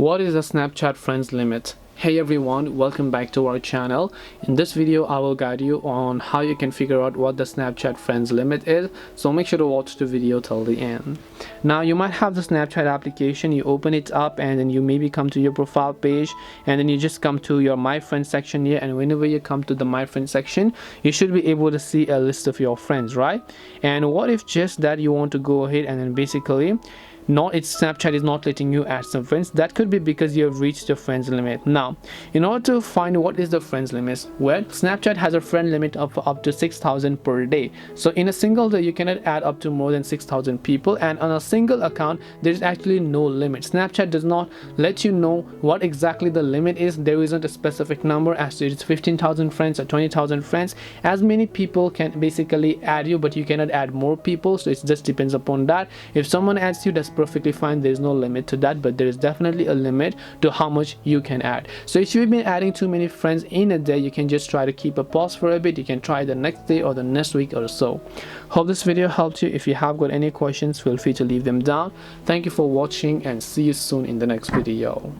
What is the Snapchat friends limit? Hey everyone, welcome back to our channel. In this video I will guide you on how you can figure out what the Snapchat friends limit is, so make sure to watch the video till the end. Now you might have the Snapchat application, you open it up and then you maybe come to your profile page and then you just come to your my friends section here, and whenever you come to the my friends section you should be able to see a list of your friends, right? And what if just that you want to go ahead and then basically Snapchat is not letting you add some friends? That could be because you have reached your friends limit. Now, in order to find what is the friends limit, well, Snapchat has a friend limit of up to 6,000 per day. So in a single day you cannot add up to more than 6,000 people, and on a single account there is actually no limit. Snapchat does not let you know what exactly the limit is. There isn't a specific number as to it's 15,000 friends or 20,000 friends. As many people can basically add you, but you cannot add more people, so it just depends upon that. If someone adds you, that's perfectly fine. There is no limit to that, but there is definitely a limit to how much you can add. So if you've been adding too many friends in a day, you can just try to keep a pause for a bit. You can try the next day or the next week or so. Hope this video helped you. If you have got any questions, feel free to leave them down. Thank you for watching and see you soon in the next video.